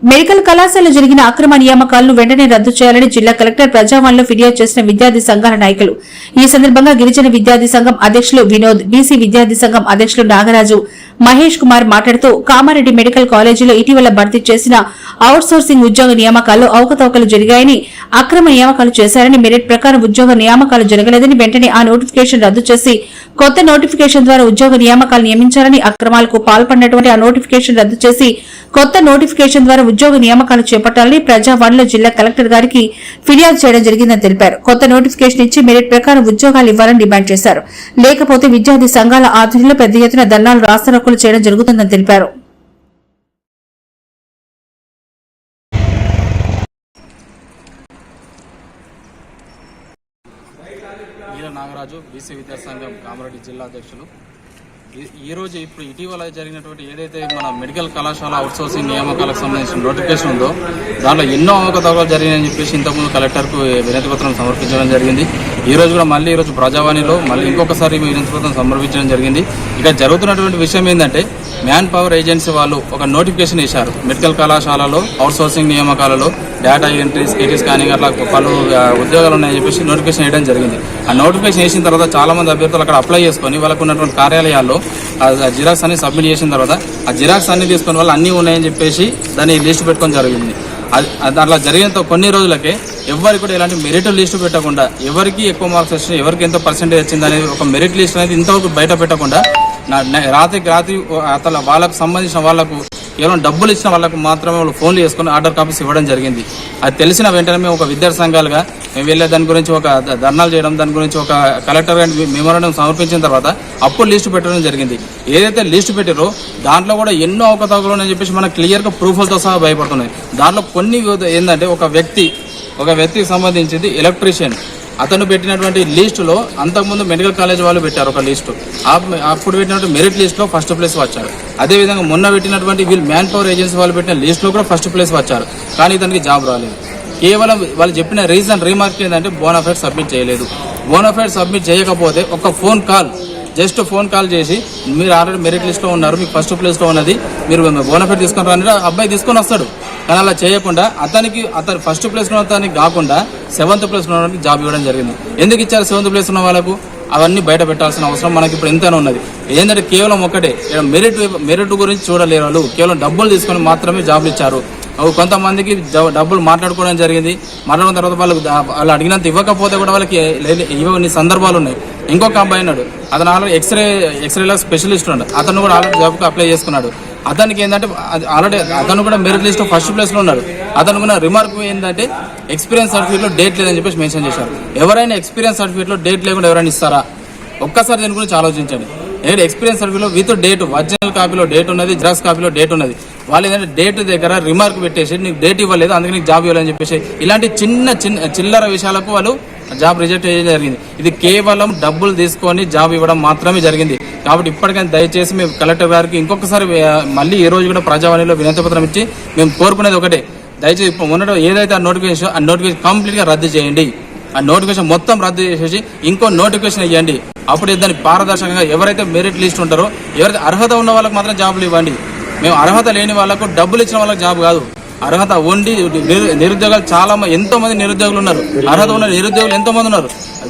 Medical కళాశాలలో జరిగిన అక్రమ నియామకాలను వెంటనే రద్దు చేయాలని జిల్లా కలెక్టర్ ప్రజావాణిలో ఫిర్యాదు చేసిన విద్యార్థి సంఘాల నాయకులు. ఈ సందర్భంగా గిరిజన విద్యార్థి సంఘం అధ్యక్షులు వినోద్, బీసీ విద్యార్థి సంఘం అధ్యక్షులు నాగరాజు, మహేష్ కుమార్ మాట్లాడుతూ కామారెడ్డి మెడికల్ కాలేజీలో ఇటీవల భర్తీ చేసిన అవుట్ సోర్సింగ్ ఉద్యోగ నియామకాల్లో అవకతవకలు జరిగాయని, అక్రమ నియామకాలు చేశారని, మెరిట్ ప్రకారం ఉద్యోగ నియామకాలు జరగలేదని, వెంటనే ఆ నోటిఫికేషన్ రద్దు చేసి కొత్త నోటిఫికేషన్ ద్వారా ఉద్యోగ నియామకాలు నియమించాలని, అక్రమాలకు పాల్పడినటువంటి ఆ నోటిఫికేషన్ రద్దు చేసి కొత్త నోటిఫికేషన్ ద్వారా ఉద్యోగ నియామకాలు చేపట్టాలని ప్రజావాణిలో జిల్లా కలెక్టర్ గారికి ఫిర్యాదు చేయడం జరిగిందని తెలిపారు. కొత్త నోటిఫికేషన్ ఇచ్చి మెరిట్ ప్రకారం ఉద్యోగాలు ఇవ్వాలని డిమాండ్ చేశారు. లేకపోతే విద్యార్థి సంఘాల ఆధ్వర్యంలో పెద్ద ఎత్తున ధర్నాలు, రాస్తారోకోలు చేయడం జరుగుతుందని తెలిపారు. నాగరాజు, బీసీ విద్యార్థి సంఘం కామారెడ్డి జిల్లా అధ్యక్షులు. ఈరోజు ఇప్పుడు ఇటీవల జరిగినటువంటి ఏదైతే మన మెడికల్ కళాశాల అవుట్సోర్సింగ్ నియామకాలకు సంబంధించిన నోటిఫికేషన్ ఉందో దాంట్లో ఎన్నో అవకతవకలు జరిగాయని చెప్పేసి ఇంతకుముందు కలెక్టర్కు వినతి పత్రం సమర్పించడం జరిగింది. ఈ రోజు కూడా మళ్ళీ ఈరోజు ప్రజావాణిలో మళ్ళీ ఇంకొకసారి వినతి పత్రం సమర్పించడం జరిగింది. ఇక జరుగుతున్నటువంటి విషయం ఏంటంటే మ్యాన్ పవర్ ఏజెన్సీ వాళ్ళు ఒక నోటిఫికేషన్ ఇచ్చారు. మెడికల్ కళాశాలలో అవుట్సోర్సింగ్ నియామకాలలో డేటా ఎంట్రీస్, కేటీ స్కానింగ్ అట్లా పలు ఉద్యోగాలు ఉన్నాయని చెప్పేసి నోటిఫికేషన్ వేయడం జరిగింది. ఆ నోటిఫికేషన్ వేసిన తర్వాత చాలా మంది అభ్యర్థులు అక్కడ అప్లై చేసుకొని వాళ్ళకు ఉన్నటువంటి కార్యాలయాల్లో జిరాక్స్ అన్ని సబ్మిట్ చేసిన తర్వాత ఆ జిరాక్స్ అన్ని తీసుకుని వాళ్ళు అన్నీ ఉన్నాయని చెప్పేసి దాన్ని లిస్టు పెట్టుకొని జరిగింది. అట్లా జరిగినంత కొన్ని రోజులకే ఎవరికి కూడా ఎలాంటి మెరిట్ లిస్టు పెట్టకుండా, ఎవరికి ఎక్కువ మార్క్స్ వచ్చినాయి, ఎవరికి ఎంత పర్సెంటేజ్ వచ్చింది అనేది ఒక మెరిట్ లిస్ట్ అనేది ఇంతవరకు బయట పెట్టకుండా రాత్రికి రాత్రి అతను వాళ్ళకు సంబంధించిన వాళ్ళకు కేవలం డబ్బులు ఇచ్చిన వాళ్ళకు మాత్రమే వాళ్ళు ఫోన్లు చేసుకుని ఆర్డర్ కాపీస్ ఇవ్వడం జరిగింది. అది తెలిసిన వెంటనే మేము ఒక విద్యార్థి సంఘాలుగా మేము వెళ్ళే దాని గురించి ఒక ధర్నాలు చేయడం, దాని గురించి ఒక కలెక్టర్ గారి మెమోరాండం సమర్పించిన తర్వాత అప్పుడు లిస్టు పెట్టడం జరిగింది. ఏదైతే లిస్టు పెట్టారో దాంట్లో కూడా ఎన్నో అవకతవకలు ఉన్నాయని చెప్పేసి మనకు క్లియర్గా ప్రూఫ్లతో సహా భయపడుతున్నాయి. దాంట్లో కొన్ని ఏంటంటే ఒక వ్యక్తికి సంబంధించింది ఎలక్ట్రీషియన్, అతను పెట్టినటువంటి లిస్టులో అంతకుముందు మెడికల్ కాలేజ్ వాళ్ళు పెట్టారు ఒక లిస్టు. అప్పుడు పెట్టినటువంటి మెరిట్ లిస్టులో ఫస్ట్ ప్లేస్ వచ్చారు. అదేవిధంగా మొన్న పెట్టినటువంటి వీళ్ళు మ్యాన్ పవర్ ఏజెన్సీ వాళ్ళు పెట్టిన లిస్టులో కూడా ఫస్ట్ ప్లేస్ వచ్చారు. కానీ ఇతనికి జాబ్ రాలేదు. కేవలం వాళ్ళు చెప్పిన రీమార్క్ ఏంటంటే బోనాఫైడ్ సబ్మిట్ చేయలేదు. బోనాఫైడ్ సబ్మిట్ చేయకపోతే ఒక ఫోన్ కాల్ చేసి మీరు ఆల్రెడీ మెరిట్ లిస్ట్లో ఉన్నారు, మీకు ఫస్ట్ ప్లేస్లో ఉన్నది, మీరు బోనాఫైడ్ తీసుకొని రాని అబ్బాయి తీసుకొని వస్తాడు. కానీ అలా చేయకుండా అతను ఫస్ట్ ప్లేస్లో అతనికి కాకుండా 7th ప్లేస్లో ఉన్న జాబ్ ఇవ్వడం జరిగింది. ఎందుకు ఇచ్చారు 7th ప్లేస్ ఉన్న వాళ్ళకు? అవన్నీ బయట పెట్టాల్సిన అవసరం మనకి ఇప్పుడు ఎంతైనా ఉన్నది. ఏంటంటే కేవలం ఒకటే మెరిట్ గురించి చూడలేరు వాళ్ళు, కేవలం డబ్బులు తీసుకొని మాత్రమే జాబ్లు ఇచ్చారు. కొంతమందికి డబ్బులు మాట్లాడుకోవడం జరిగింది. మాట్లాడిన తర్వాత వాళ్ళు అడిగినంత ఇవ్వకపోతే కూడా వాళ్ళకి ఇవ్వని సందర్భాలు ఉన్నాయి. ఇంకొక అబ్బాయి ఉన్నాడు, అతను ఆల్రెడీ ఎక్స్రేలో స్పెషలిస్ట్ ఉన్నాడు, అతను కూడా ఆల్రెడీ జాబ్కి అప్లై చేసుకున్నాడు. అతనికి ఏంటంటే ఆల్రెడీ అతను కూడా మెరిట్ లిస్ట్ ఫస్ట్ ప్లేస్లో ఉన్నాడు. అతను కూడా రిమార్క్ ఏంటంటే ఎక్స్పీరియన్స్ సర్టిఫికేట్లో డేట్ లేదని చెప్పేసి మెన్షన్ చేశారు. ఎవరైనా ఎక్స్పీరియన్స్ సర్టిఫికేట్లో డేట్ లేకుండా ఎవరైనా ఇస్తారా? ఒక్కసారి దీని గురించి ఆలోచించండి. ఎక్స్పీరియన్స్ సర్టిఫికేట్లో విత్ డేట్, ఒరిజినల్ కాపీలో డేట్ ఉన్నది, జిరాక్స్ కాపీలో డేట్ ఉన్నది. వాళ్ళు ఏంటంటే డేట్ దగ్గర రిమార్క్ పెట్టేసి నీకు డేట్ ఇవ్వలేదు అందుకే నీకు జాబ్ ఇవ్వాలని చెప్పేసి ఇలాంటి చిల్లర విషయాలకు వాళ్ళు జాబ్ రిజెక్ట్ చేయడం జరిగింది. ఇది కేవలం డబ్బులు తీసుకొని జాబ్ ఇవ్వడం మాత్రమే జరిగింది. కాబట్టి ఇప్పటికైనా దయచేసి మేము కలెక్టర్ గారికి ఇంకొకసారి మళ్ళీ ఈ రోజు కూడా ప్రజావాణిలో వినతి పత్రం ఇచ్చి మేము కోరుకునేది ఒకటే, దయచేసి ఇప్పుడు మొన్న ఏదైతే ఆ నోటిఫికేషన్ కంప్లీట్గా రద్దు చేయండి. ఆ నోటిఫికేషన్ మొత్తం రద్దు చేసేసి ఇంకో నోటిఫికేషన్ ఇవ్వండి. అప్పుడు దాన్ని పారదర్శకంగా ఎవరైతే మెరిట్ లిస్ట్ ఉంటారో, ఎవరైతే అర్హత ఉన్న వాళ్ళకి మాత్రం జాబులు ఇవ్వండి. మేము అర్హత లేని వాళ్ళకు, డబ్బులు ఇచ్చిన వాళ్ళకి జాబ్ కాదు, అర్హత ఉండి నిరుద్యోగాలు ఎంతో మంది నిరుద్యోగులు ఉన్నారు. అర్హత ఉన్న నిరుద్యోగులు ఎంతో మంది ఉన్నారు.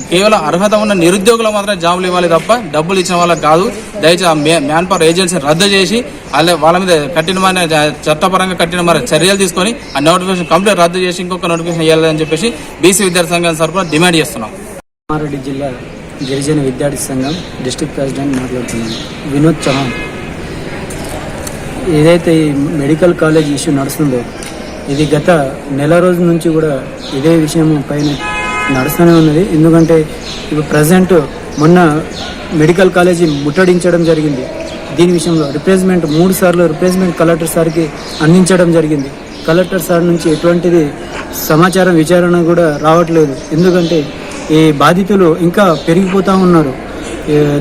కేవలం అర్హత ఉన్న నిరుద్యోగులు మాత్రం జాబులు ఇవ్వాలి తప్ప డబ్బులు ఇచ్చిన వాళ్ళకి కాదు. దయచేసి మ్యాన్ పవర్ ఏజెన్సీని రద్దు చేసి వాళ్ళ మీద కఠినమైన చట్టపరంగా కఠినమైన చర్యలు తీసుకొని ఆ నోటిఫికేషన్ కంప్లీట్ రద్దు చేసి ఇంకొక నోటిఫికేషన్ ఇవ్వాలని చెప్పేసి బీసీ విద్యార్థి సంఘం తరఫున డిమాండ్ చేస్తున్నాం. కామారెడ్డి జిల్లా గిరిజన విద్యార్థి సంఘం డిస్ట్రిక్ట్ ప్రెసిడెంట్ మాట్లాడుతున్నాను. వినోద్ చౌహాన్. ఏదైతే ఈ మెడికల్ కాలేజ్ ఇష్యూ నడుస్తుందో ఇది గత నెల రోజుల నుంచి కూడా ఇదే విషయం పైన నడుస్తూనే ఉన్నది. ఎందుకంటే ఇప్పుడు ప్రజెంట్ మొన్న మెడికల్ కాలేజీ ముట్టడించడం జరిగింది. దీని విషయంలో 3 సార్లు రిప్లేస్మెంట్ కలెక్టర్ సార్కి అందించడం జరిగింది. కలెక్టర్ సార్ నుంచి ఎటువంటిది సమాచారం విచారణ కూడా రావట్లేదు. ఎందుకంటే ఈ బాధితులు ఇంకా పెరిగిపోతూ ఉన్నారు.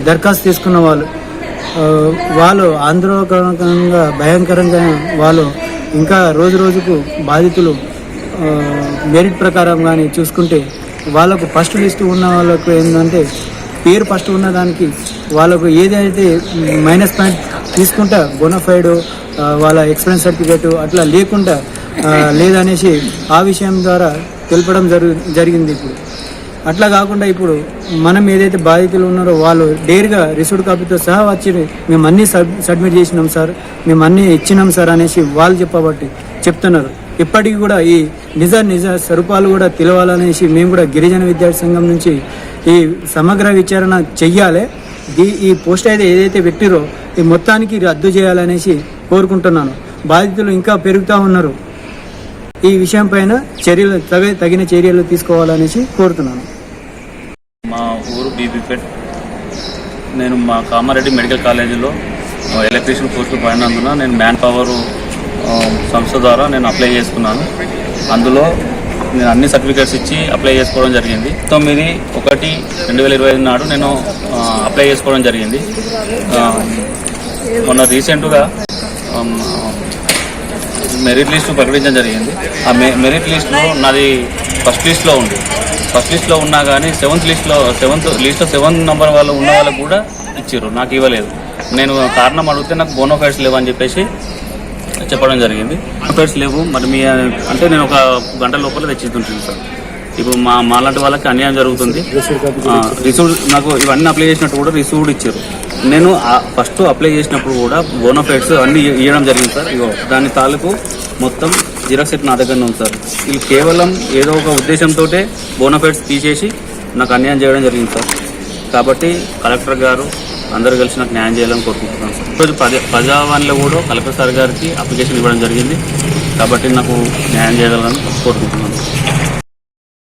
దరఖాస్తు తీసుకున్న వాళ్ళు ఆందోళనకరంగా భయంకరంగా వాళ్ళు ఇంకా రోజుకు బాధితులు మెరిట్ ప్రకారం కానీ చూసుకుంటే వాళ్ళకు ఫస్ట్ లిస్ట్ ఉన్న వాళ్ళకు ఏంటంటే పేరు ఫస్ట్ ఉన్న దానికి వాళ్ళకు ఏదైతే మైనస్ పాయింట్ తీసుకుంటా బోనాఫైడ్ వాళ్ళ ఎక్స్పీరియన్స్ సర్టిఫికేట్ అట్లా లేకుండా లేదనేసి ఆ విషయం ద్వారా తెలపడం జరిగింది. ఇప్పుడు అట్లా కాకుండా ఇప్పుడు మనం ఏదైతే బాధితులు ఉన్నారో వాళ్ళు డేర్గా రిసీవ్డ్ కాపీతో సహా వచ్చి మేము అన్నీ సబ్మిట్ చేసినాం సార్, మేము అన్నీ ఇచ్చినాం సార్ అనేసి వాళ్ళు చెప్తున్నారు. ఇప్పటికీ కూడా ఈ నిజ స్వరూపాలు కూడా తెలవాలనేసి మేము కూడా గిరిజన విద్యార్థి సంఘం నుంచి ఈ సమగ్ర విచారణ చెయ్యాలి. ఈ పోస్ట్ అయితే ఏదైతే పెట్టిరో ఈ మొత్తానికి రద్దు చేయాలనేసి కోరుకుంటున్నాను. బాధితులు ఇంకా పెరుగుతూ ఉన్నారు. ఈ విషయం పైన తగిన చర్యలు తీసుకోవాలనేసి కోరుతున్నాను. మా ఊరు బీబీపేట్. నేను మా కామారెడ్డి మెడికల్ కాలేజీలో ఎలక్ట్రీషియన్ పోస్టులు పడినందున నేను మ్యాన్ పవర్ సంస్థ ద్వారా నేను అప్లై చేసుకున్నాను. అందులో నేను అన్ని సర్టిఫికేట్స్ ఇచ్చి అప్లై చేసుకోవడం జరిగింది. 9/1/2025 నాడు నేను అప్లై చేసుకోవడం జరిగింది. మొన్న రీసెంట్గా మెరిట్ లిస్టు ప్రకటించడం జరిగింది. ఆ మెరిట్ లిస్టులో నాది ఫస్ట్ లిస్ట్లో ఉంది. ఫస్ట్ లిస్ట్లో ఉన్నా కానీ సెవెంత్ లిస్ట్లో 7 నెంబర్ వాళ్ళు ఉన్న వాళ్ళకు కూడా ఇచ్చారు, నాకు ఇవ్వలేదు. నేను కారణం అడిగితే నాకు బోనోఫైడ్స్ లేవని చెప్పేసి చెప్పడం జరిగింది. బోనోఫైడ్స్ లేవు మరి మీ అంటే నేను ఒక గంట లోపల తెచ్చిస్తుంటాను సార్. ఇప్పుడు మాలాంటి వాళ్ళకి అన్యాయం జరుగుతుంది. రిసీవ్డ్ నాకు ఇవన్నీ అప్లై చేసినట్టు కూడా రిసీవ్డ్ ఇచ్చారు. నేను ఫస్ట్ అప్లై చేసినప్పుడు కూడా బోనోఫైడ్స్ అన్నీ ఇవ్వడం జరిగింది సార్. ఇగో దాని తాలూకు మొత్తం జిరాక్స్ సెట్ నా దగ్గర ఉంది సార్. వీళ్ళు కేవలం ఏదో ఒక ఉద్దేశంతో బోనోఫైడ్స్ తీసేసి నాకు అన్యాయం చేయడం జరిగింది సార్. కాబట్టి కలెక్టర్ గారు అందరూ కలిసి నాకు న్యాయం చేయాలని కోరుకుంటున్నాను సార్. ఈరోజు ప్రజావాణిలో కూడా కలెక్టర్ సార్ గారికి అప్లికేషన్ ఇవ్వడం జరిగింది. కాబట్టి నాకు న్యాయం చేయాలని కోరుకుంటున్నాను.